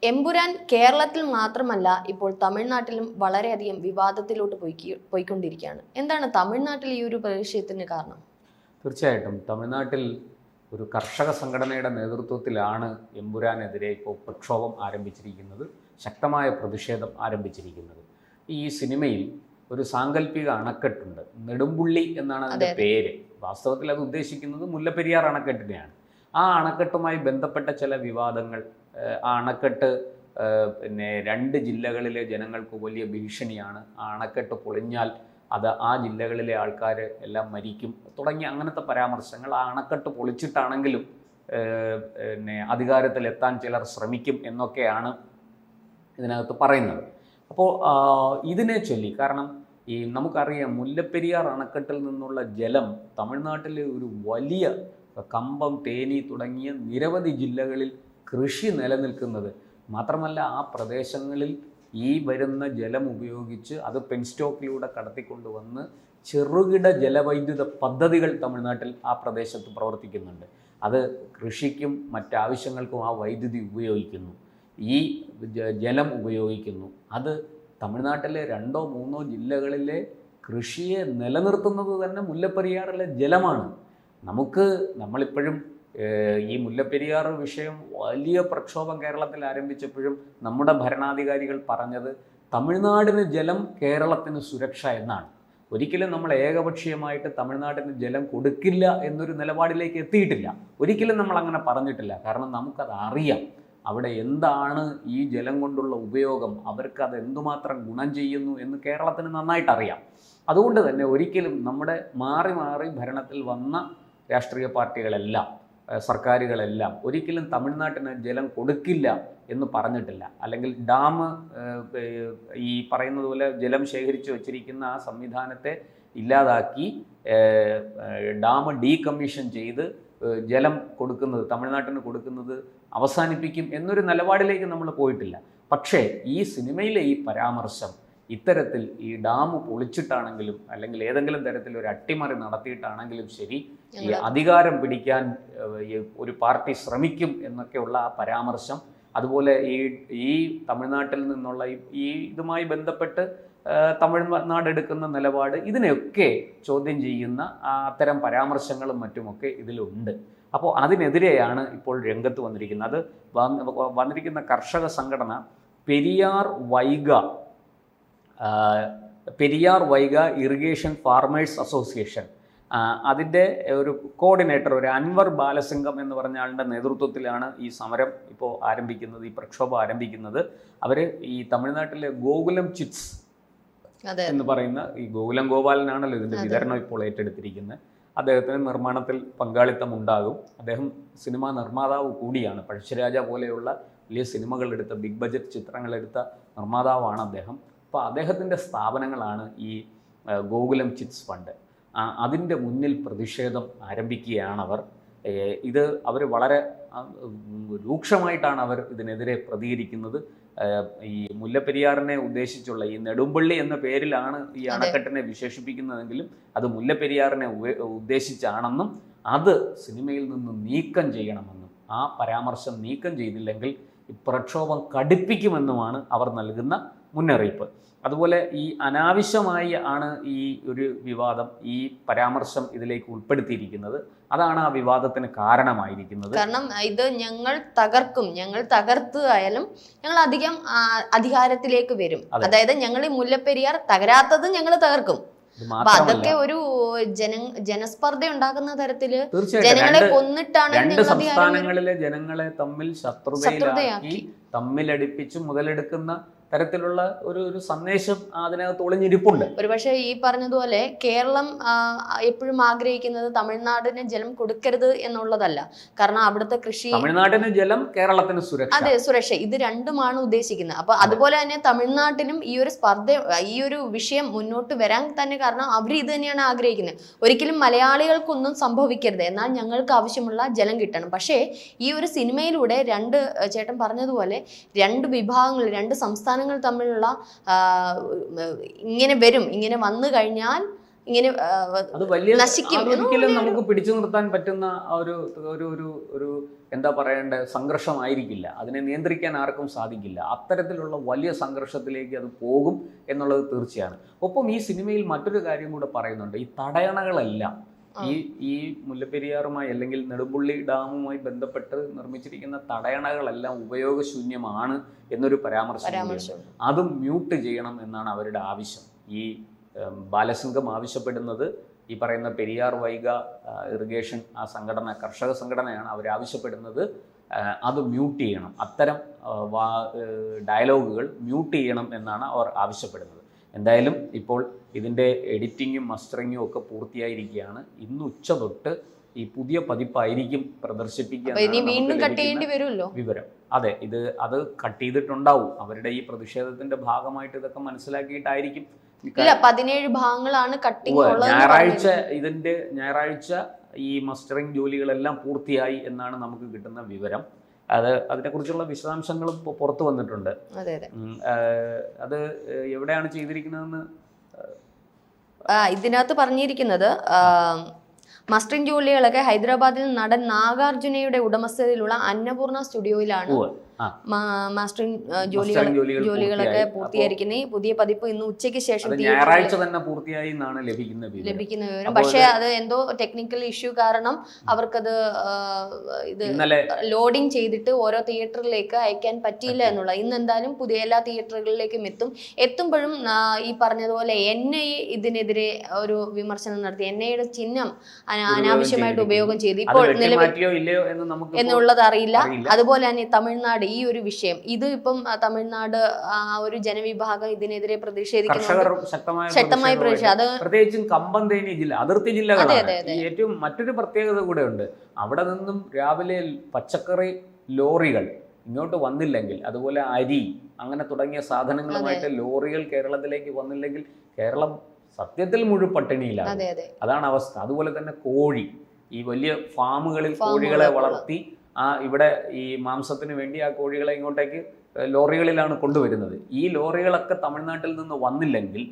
എമ്പുരാൻ കേരളത്തിൽ മാത്രമല്ല ഇപ്പോൾ തമിഴ്നാട്ടിലും വളരെയധികം വിവാദത്തിലോട്ട് പോയിക്കൊണ്ടിരിക്കുകയാണ്. എന്താണ് തമിഴ്നാട്ടിൽ ഈ ഒരു വിഷയത്തിന് കാരണം? തീർച്ചയായിട്ടും തമിഴ്നാട്ടിൽ ഒരു കർഷക സംഘടനയുടെ നേതൃത്വത്തിലാണ് എമ്പുരാനെതിരെ ഇപ്പോൾ പ്രക്ഷോഭം ആരംഭിച്ചിരിക്കുന്നത്, ശക്തമായ പ്രതിഷേധം ആരംഭിച്ചിരിക്കുന്നത്. ഈ സിനിമയിൽ ഒരു സാങ്കല്പിക അണക്കെട്ടുണ്ട്, നെടുമ്പുള്ളി എന്നാണ് അതിൻ്റെ പേര്. വാസ്തവത്തിൽ അത് ഉദ്ദേശിക്കുന്നത് മുല്ലപ്പെരിയാർ അണക്കെട്ടിനെയാണ്. ആ അണക്കെട്ടുമായി ബന്ധപ്പെട്ട ചില വിവാദങ്ങൾ, ആ അണക്കെട്ട് പിന്നെ 2 ജില്ലകളിലെ ജനങ്ങൾക്ക് വലിയ ഭീഷണിയാണ്, ആ അണക്കെട്ട് പൊളിഞ്ഞാൽ അത് ആ ജില്ലകളിലെ ആൾക്കാർ എല്ലാം മരിക്കും തുടങ്ങി അങ്ങനത്തെ പരാമർശങ്ങൾ. ആ അണക്കെട്ട് പൊളിച്ചിട്ടാണെങ്കിലും പിന്നെ അധികാരത്തിലെത്താൻ ചിലർ ശ്രമിക്കും എന്നൊക്കെയാണ് ഇതിനകത്ത് പറയുന്നത്. അപ്പോൾ ഇതിനെ ചൊല്ലി, കാരണം നമുക്കറിയാം മുല്ലപ്പെരിയാർ അണക്കെട്ടിൽ നിന്നുള്ള ജലം തമിഴ്നാട്ടിലെ ഒരു വലിയ കമ്പം, തേനി തുടങ്ങിയ നിരവധി ജില്ലകളിൽ കൃഷി നിലനിൽക്കുന്നത് മാത്രമല്ല, ആ പ്രദേശങ്ങളിൽ ഈ വരുന്ന ജലം ഉപയോഗിച്ച് അത് പെൻസ്റ്റോക്കിലൂടെ കടത്തിക്കൊണ്ടുവന്ന് ചെറുകിട ജലവൈദ്യുത പദ്ധതികൾ തമിഴ്നാട്ടിൽ ആ പ്രദേശത്ത് പ്രവർത്തിക്കുന്നുണ്ട്. അത് കൃഷിക്കും മറ്റാവശ്യങ്ങൾക്കും ആ വൈദ്യുതി ഉപയോഗിക്കുന്നു, ഈ ജലം ഉപയോഗിക്കുന്നു. അത് തമിഴ്നാട്ടിലെ 2-3 ജില്ലകളിലെ കൃഷിയെ നിലനിർത്തുന്നത് തന്നെ മുല്ലപ്പെരിയാറിലെ ജലമാണ്. നമ്മളിപ്പോഴും ഈ മുല്ലപ്പെരിയാർ വിഷയം വലിയ പ്രക്ഷോഭം കേരളത്തിൽ ആരംഭിച്ചപ്പോഴും നമ്മുടെ ഭരണാധികാരികൾ പറഞ്ഞത് തമിഴ്നാടിന് ജലം, കേരളത്തിന് സുരക്ഷ എന്നാണ്. ഒരിക്കലും നമ്മൾ ഏകപക്ഷീയമായിട്ട് തമിഴ്നാടിന് ജലം കൊടുക്കില്ല എന്നൊരു നിലപാടിലേക്ക് എത്തിയിട്ടില്ല. ഒരിക്കലും നമ്മൾ അങ്ങനെ പറഞ്ഞിട്ടില്ല. കാരണം നമുക്കത് അറിയാം, അവിടെ എന്താണ് ഈ ജലം കൊണ്ടുള്ള ഉപയോഗം, അവർക്കത് എന്തുമാത്രം ഗുണം ചെയ്യുന്നു എന്ന് കേരളത്തിന് നന്നായിട്ട് അറിയാം. അതുകൊണ്ട് തന്നെ ഒരിക്കലും നമ്മുടെ മാറി മാറി ഭരണത്തിൽ വന്ന രാഷ്ട്രീയ പാർട്ടികളെല്ലാം, സർക്കാരുകളെല്ലാം ഒരിക്കലും തമിഴ്നാട്ടിന് ജലം കൊടുക്കില്ല എന്ന് പറഞ്ഞിട്ടില്ല. അല്ലെങ്കിൽ ഡാം, ഈ പറയുന്നത് പോലെ ജലം ശേഖരിച്ചു വച്ചിരിക്കുന്ന ആ സംവിധാനത്തെ ഇല്ലാതാക്കി ഡാം ഡീകമ്മീഷൻ ചെയ്ത് ജലം കൊടുക്കുന്നത്, തമിഴ്നാട്ടിന് കൊടുക്കുന്നത് അവസാനിപ്പിക്കും എന്നൊരു നിലപാടിലേക്ക് നമ്മൾ പോയിട്ടില്ല. പക്ഷേ ഈ സിനിമയിലെ ഈ പരാമർശം ഇത്തരത്തിൽ ഈ ഡാം പൊളിച്ചിട്ടാണെങ്കിലും അല്ലെങ്കിൽ ഏതെങ്കിലും തരത്തിൽ ഒരു അട്ടിമറി നടത്തിയിട്ടാണെങ്കിലും ശരി, ഈ അധികാരം പിടിക്കാൻ ഒരു പാർട്ടി ശ്രമിക്കും എന്നൊക്കെയുള്ള ആ പരാമർശം, അതുപോലെ ഈ തമിഴ്നാട്ടിൽ നിന്നുള്ള ഈ ഇതുമായി ബന്ധപ്പെട്ട് തമിഴ്നാട് എടുക്കുന്ന നിലപാട്, ഇതിനെയൊക്കെ ചോദ്യം ചെയ്യുന്ന അത്തരം പരാമർശങ്ങളും മറ്റുമൊക്കെ ഇതിലുണ്ട്. അപ്പോൾ അതിനെതിരെയാണ് ഇപ്പോൾ രംഗത്ത് വന്നിരിക്കുന്നത്. വന്നിരിക്കുന്ന കർഷക സംഘടന Periyar Vaiga irrigation farmers association, അതിൻ്റെ ഒരു കോർഡിനേറ്റർ, ഒരു അൻവർ ബാലസിംഗം എന്ന് പറഞ്ഞ ആളുടെ നേതൃത്വത്തിലാണ് ഈ സമരം ഇപ്പോൾ ആരംഭിക്കുന്നത്, ഈ പ്രക്ഷോഭം ആരംഭിക്കുന്നത്. അവർ ഈ തമിഴ്നാട്ടിലെ ഗോകുലം ചിറ്റ്സ് എന്ന് പറയുന്ന, ഈ ഗോകുലം ഗോപാലനാണല്ലോ ഇതിൻ്റെ വിതരണം ഇപ്പോൾ ഏറ്റെടുത്തിരിക്കുന്നത്. അദ്ദേഹത്തിന് നിർമ്മാണത്തിൽ പങ്കാളിത്തം ഉണ്ടാകും. അദ്ദേഹം സിനിമാ നിർമ്മാതാവ് കൂടിയാണ്. പഴശ്ശിരാജ പോലെയുള്ള വലിയ സിനിമകളെടുത്ത, ബിഗ് ബജറ്റ് ചിത്രങ്ങളെടുത്ത നിർമ്മാതാവാണ് അദ്ദേഹം. അപ്പോൾ അദ്ദേഹത്തിൻ്റെ സ്ഥാപനങ്ങളാണ് ഈ ഗോകുലം ചിറ്റ്സ് ഫണ്ട്. അതിൻ്റെ മുന്നിൽ പ്രതിഷേധം ആരംഭിക്കുകയാണവർ. അവർ വളരെ രൂക്ഷമായിട്ടാണ് അവർ ഇതിനെതിരെ പ്രതികരിക്കുന്നത്. ഈ മുല്ലപ്പെരിയാറിനെ ഉദ്ദേശിച്ചുള്ള ഈ നെടുമ്പള്ളി എന്ന പേരിലാണ് ഈ അണക്കെട്ടിനെ വിശേഷിപ്പിക്കുന്നതെങ്കിലും അത് മുല്ലപ്പെരിയാറിനെ ഉദ്ദേശിച്ചാണെന്നും അത് സിനിമയിൽ നിന്ന് നീക്കം ചെയ്യണമെന്നും, ആ പരാമർശം നീക്കം ചെയ്തില്ലെങ്കിൽ പ്രക്ഷോഭം കടുപ്പിക്കുമെന്നുമാണ് അവർ നൽകുന്ന മുന്നറിയിപ്പ്. അതുപോലെ ഈ അനാവശ്യമായി ആണ് ഈ ഒരു വിവാദം, ഈ പരാമർശം ഇതിലേക്ക് ഉൾപ്പെടുത്തിയിരിക്കുന്നത്. അതാണ് ആ വിവാദത്തിന് കാരണമായിരിക്കുന്നത്. കാരണം ഇത് ഞങ്ങൾ തകർത്ത് ആയാലും ഞങ്ങൾ അധികാരത്തിലേക്ക് വരും. അതായത് ഞങ്ങൾ ഈ മുല്ലപ്പെരിയാർ തകരാത്തത് ഞങ്ങൾ തകർക്കും. അപ്പൊ അതൊക്കെ ഒരു ജനസ്പർദ്ധ ഉണ്ടാക്കുന്ന തരത്തില് ജനങ്ങളെ കൊന്നിട്ടാണ് 2 സംസ്ഥാനങ്ങളിലെ ജനങ്ങളെ തമ്മിൽ ശത്രുതയിലാക്കി തമ്മിലടിപ്പിച്ച് മുതലെടുക്കുന്ന തരത്തിലുള്ള ഒരു സന്ദേശം അതിനകത്ത് ഒളിഞ്ഞിരിപ്പുണ്ട്. ഒരുപക്ഷെ ഈ പറഞ്ഞതുപോലെ കേരളം എപ്പോഴും ആഗ്രഹിക്കുന്നത് തമിഴ്നാടിന് ജലം കൊടുക്കരുത് എന്നുള്ളതല്ല. കാരണം അവിടുത്തെ കൃഷി, തമിഴ്നാടിന് ജലം, കേരളത്തിന് സുരക്ഷ. അതെ, സുരക്ഷ, ഇത് രണ്ടുമാണ് ഉദ്ദേശിക്കുന്നത്. അപ്പൊ അതുപോലെ തന്നെ തമിഴ്നാട്ടിനും ഈ ഒരു വിഷയം മുന്നോട്ട് വരാൻ തന്നെ കാരണം അവർ ഇത് തന്നെയാണ് ആഗ്രഹിക്കുന്നത്. ഒരിക്കലും മലയാളികൾക്കൊന്നും സംഭവിക്കരുത്, എന്നാൽ ഞങ്ങൾക്ക് ആവശ്യമുള്ള ജലം കിട്ടണം. പക്ഷേ ഈ ഒരു സിനിമയിലൂടെ ചേട്ടൻ പറഞ്ഞതുപോലെ 2 വിഭാഗങ്ങൾ, 2 സംസ്ഥാനങ്ങൾ തമ്മിലുള്ള ഇങ്ങനെ വന്നു കഴിഞ്ഞാൽ ഇങ്ങനെ അത് വലിയ നശിക്കും. ഒരിക്കലും നമുക്ക് പിടിച്ചു നിർത്താൻ പറ്റുന്ന ഒരു ഒരു ഒരു ഒരു എന്താ പറയേണ്ട സംഘർഷമായിരിക്കില്ല. അതിനെ നിയന്ത്രിക്കാൻ ആർക്കും സാധിക്കില്ല. അത്തരത്തിലുള്ള വലിയ സംഘർഷത്തിലേക്ക് അത് പോകും എന്നുള്ളത് തീർച്ചയാണ്. ഒപ്പം ഈ സിനിമയിൽ മറ്റൊരു കാര്യം കൂടെ പറയുന്നുണ്ട്. ഈ തടയണകളെല്ലാം ഈ മുല്ലപ്പെരിയാറുമായി അല്ലെങ്കിൽ നെടുമ്പുള്ളി ഡാമുമായി ബന്ധപ്പെട്ട് നിർമ്മിച്ചിരിക്കുന്ന തടയണകളെല്ലാം ഉപയോഗശൂന്യമാണ് എന്നൊരു പരാമർശം. അതും മ്യൂട്ട് ചെയ്യണം എന്നാണ് അവരുടെ ആവശ്യം. ഈ ബാലസിംഗം ആവശ്യപ്പെടുന്നത് ഈ പറയുന്ന പെരിയാർ വൈഗ ഇറിഗേഷൻ ആ സംഘടന, കർഷക സംഘടനയാണ് അവരാവശ്യപ്പെടുന്നത്. അത് മ്യൂട്ട് ചെയ്യണം, അത്തരം ഡയലോഗുകൾ മ്യൂട്ട് ചെയ്യണം എന്നാണ് അവർ ആവശ്യപ്പെടുന്നത്. എന്തായാലും ഇപ്പോൾ ഇതിൻ്റെ എഡിറ്റിങ്ങും മസ്റ്ററിങ്ങും ഒക്കെ പൂർത്തിയായിരിക്കുകയാണ്. ഇന്ന് ഉച്ച തൊട്ട് ഈ പുതിയ പതിപ്പായിരിക്കും പ്രദർശിപ്പിക്കുക വിവരം. അതെ, അത് കട്ട് ചെയ്തിട്ടുണ്ടാവും. അവരുടെ ഈ പ്രതിഷേധത്തിന്റെ ഭാഗമായിട്ട് ഇതൊക്കെ മനസ്സിലാക്കിയിട്ടായിരിക്കും. 17 ഭാഗങ്ങളാണ് കട്ടിങ് ഉള്ളത്. ഞായറാഴ്ച ഈ മസ്റ്ററിംഗ് ജോലികളെല്ലാം പൂർത്തിയായി എന്നാണ് നമുക്ക് കിട്ടുന്ന വിവരം. അതിനെക്കുറിച്ചുള്ള വിശദാംശങ്ങളും പുറത്തു വന്നിട്ടുണ്ട്. അത് എവിടെയാണ് ചെയ്തിരിക്കുന്നതെന്ന് ഇതിനകത്ത് പറഞ്ഞിരിക്കുന്നത്, മസ്റ്ററിംഗ് ജോലികളൊക്കെ ഹൈദരാബാദിൽ നടൻ നാഗാർജുനയുടെ ഉടമസ്ഥതയിലുള്ള അന്നപൂർണ സ്റ്റുഡിയോയിലാണ് മാസ്റ്ററിംഗ് ജോലികളൊക്കെ പൂർത്തീകരിക്കുന്നത്. പുതിയ പതിപ്പ് ഇന്ന് ഉച്ചയ്ക്ക് ശേഷം ഞായറാഴ്ച തന്നെ പൂർത്തിയായി എന്നാണ് ലഭിക്കുന്ന വിവരം. പക്ഷേ അത് എന്തോ ടെക്നിക്കൽ ഇഷ്യൂ കാരണം അവർക്കത് ഇത് ലോഡിങ് ചെയ്തിട്ട് ഓരോ തിയേറ്ററിലേക്ക് അയക്കാൻ പറ്റിയില്ല എന്നുള്ള. ഇന്ന് എന്തായാലും പുതിയ എല്ലാ തിയേറ്ററുകളിലേക്കും എത്തുമ്പോഴും ഈ പറഞ്ഞതുപോലെ NIA ഇതിനെതിരെ ഒരു വിമർശനം നടത്തി. NIAയുടെ ചിഹ്നം അനാവശ്യമായിട്ട് ഉപയോഗം ചെയ്തു. ഇപ്പോൾ എന്നുള്ളത് അറിയില്ല. അതുപോലെ തന്നെ തമിഴ്നാട് ഈ ഒരു വിഷയം, ഇത് ഇപ്പം തമിഴ്നാട് ഒരു ജനവിഭാഗം ഇതിനെതിരെ പ്രതിഷേധിക്കുന്നു. ശക്തമായ പ്രതിഷേധം, പ്രത്യേകിച്ചും കമ്പം തേനി ജില്ല, അതിർത്തി ജില്ലകളാണ്. ഏറ്റവും മറ്റൊരു പ്രത്യേകത കൂടെ ഉണ്ട്. അവിടെ നിന്നും രാവിലെ പച്ചക്കറി ലോറികൾ ഇങ്ങോട്ട് വന്നില്ലെങ്കിൽ, അതുപോലെ അരി അങ്ങനെ തുടങ്ങിയ സാധനങ്ങളുമായിട്ട് ലോറികൾ കേരളത്തിലേക്ക് വന്നില്ലെങ്കിൽ കേരളം സത്യത്തിൽ മുഴുവൻ പട്ടിണിയിലാണ്. അതാണ് അവസ്ഥ. അതുപോലെ തന്നെ കോഴി, ഈ വലിയ ഫാമുകളിൽ കോഴികളെ വളർത്തി ഇവിടെ ഈ മാംസത്തിന് വേണ്ടി ആ കോഴികളെ ഇങ്ങോട്ടേക്ക് ലോറികളിലാണ് കൊണ്ടുവരുന്നത്. ഈ ലോറികളൊക്കെ തമിഴ്നാട്ടിൽ നിന്ന് വന്നില്ലെങ്കിൽ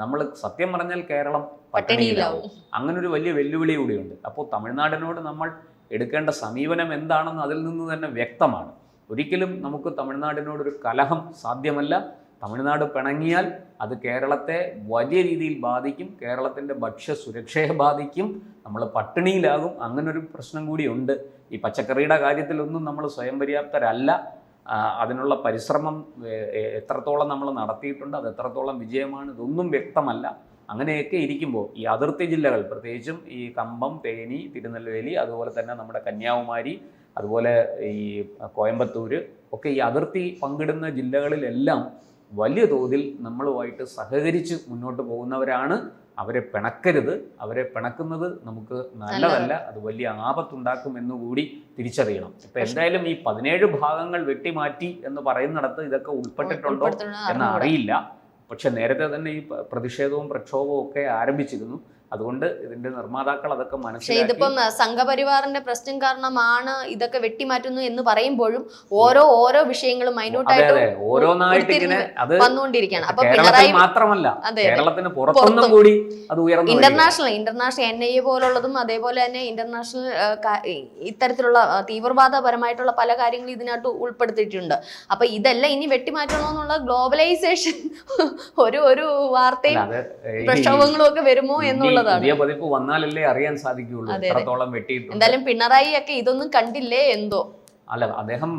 നമ്മൾ സത്യം പറഞ്ഞാൽ കേരളം പട്ടിണിയിലാവും. അങ്ങനൊരു വലിയ വെല്ലുവിളി കൂടിയുണ്ട്. അപ്പോൾ തമിഴ്നാടിനോട് നമ്മൾ എടുക്കേണ്ട സമീപനം എന്താണെന്ന് അതിൽ നിന്ന് തന്നെ വ്യക്തമാണ്. ഒരിക്കലും നമുക്ക് തമിഴ്നാടിനോടൊരു കലഹം സാധ്യമല്ല. തമിഴ്നാട് പിണങ്ങിയാൽ അത് കേരളത്തെ വലിയ രീതിയിൽ ബാധിക്കും. കേരളത്തിൻ്റെ ഭക്ഷ്യസുരക്ഷയെ ബാധിക്കും. നമ്മൾ പട്ടിണിയിലാകും. അങ്ങനൊരു പ്രശ്നം കൂടിയുണ്ട്. ഈ പച്ചക്കറിയുടെ കാര്യത്തിലൊന്നും നമ്മൾ സ്വയം പര്യാപ്തരല്ല. അതിനുള്ള പരിശ്രമം എത്രത്തോളം നമ്മൾ നടത്തിയിട്ടുണ്ട്, അത് എത്രത്തോളം വിജയമാണ്, ഇതൊന്നും വ്യക്തമല്ല. അങ്ങനെയൊക്കെ ഇരിക്കുമ്പോൾ ഈ അതിർത്തി ജില്ലകൾ, പ്രത്യേകിച്ചും ഈ കമ്പം, തേനി, തിരുനെൽവേലി, അതുപോലെ തന്നെ നമ്മുടെ കന്യാകുമാരി, അതുപോലെ ഈ കോയമ്പത്തൂർ ഒക്കെ ഈ അതിർത്തി പങ്കിടുന്ന ജില്ലകളിലെല്ലാം വലിയ തോതിൽ നമ്മളുമായിട്ട് സഹകരിച്ച് മുന്നോട്ട് പോകുന്നവരാണ്. അവരെ പിണക്കരുത്. അവരെ പിണക്കുന്നത് നമുക്ക് നല്ലതല്ല. അത് വലിയ ആപത്തുണ്ടാക്കും എന്നുകൂടി തിരിച്ചറിയണം. ഇപ്പം എന്തായാലും ഈ 17 ഭാഗങ്ങൾ വെട്ടിമാറ്റി എന്ന് പറയുന്നിടത്ത് ഇതൊക്കെ ഉൾപ്പെട്ടിട്ടുണ്ടോ എന്ന് അറിയില്ല. പക്ഷെ നേരത്തെ തന്നെ ഈ പ്രതിഷേധവും പ്രക്ഷോഭവും ഒക്കെ ആരംഭിച്ചിരുന്നു. അതുകൊണ്ട് ഇതിന്റെ നിർമ്മാതാക്കൾ അതൊക്കെ മനസ്സിലാക്കി. ഇതിപ്പം സംഘപരിവാറിന്റെ പ്രശ്നം കാരണമാണ് ഇതൊക്കെ വെട്ടിമാറ്റുന്നു എന്ന് പറയുമ്പോഴും ഓരോ വിഷയങ്ങളും മൈന്യൂട്ടായിട്ട് വന്നുകൊണ്ടിരിക്കുകയാണ്. അപ്പൊ പിണറായി മാത്രമല്ല, കേരളത്തിന് പുറത്തൊന്നും കൂടി അത് ഉയർന്നു. ഇന്റർനാഷണൽ NIA പോലുള്ളതും അതേപോലെ തന്നെ ഇന്റർനാഷണൽ ഇത്തരത്തിലുള്ള തീവ്രവാദപരമായിട്ടുള്ള പല കാര്യങ്ങളും ഇതിനകത്ത് ഉൾപ്പെടുത്തിയിട്ടുണ്ട്. അപ്പൊ ഇതെല്ലാം ഇനി വെട്ടിമാറ്റണമെന്നുള്ള ഗ്ലോബലൈസേഷൻ ഒരു വാർത്തയും പ്രക്ഷോഭങ്ങളും ഒക്കെ വരുമോ എന്നുള്ള പുതിയ പതിപ്പ് വന്നാലല്ലേ അറിയാൻ സാധിക്കുകയുള്ളൂ എത്രത്തോളം വെട്ടിയിട്ടുണ്ട്. എന്തായാലും പിണറായി ഒക്കെ ഇതൊന്നും കണ്ടില്ലേ എന്തോ. അല്ല, അദ്ദേഹം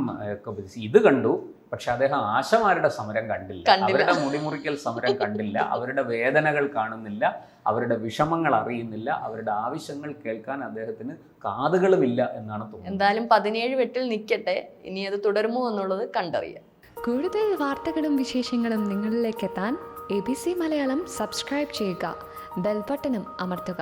ഇത് കണ്ടു. പക്ഷെ അദ്ദേഹം ആശമാരുടെ സമരം കണ്ടില്ല. അവരുടെ മുടിമുറിക്കൽ സമരം കണ്ടില്ല. അവരുടെ വേദനകൾ കാണുന്നില്ല. അവരുടെ വിഷമങ്ങൾ അറിയുന്നില്ല. അവരുടെ ആവശ്യങ്ങൾ കേൾക്കാൻ അദ്ദേഹത്തിന് കാതുകളുമില്ല എന്നാണ് തോന്നുന്നത്. എന്തായാലും 17 വെട്ടിൽ നിൽക്കട്ടെ. ഇനി അത് തുടരുമോ എന്നുള്ളത് കണ്ടറിയാം. കൂടുതൽ വാർത്തകളും വിശേഷങ്ങളും നിങ്ങളിലേക്ക് എത്താൻ ABC മലയാളം സബ്സ്ക്രൈബ് ചെയ്യുക, ബെൽ ബട്ടണും അമർത്തുക.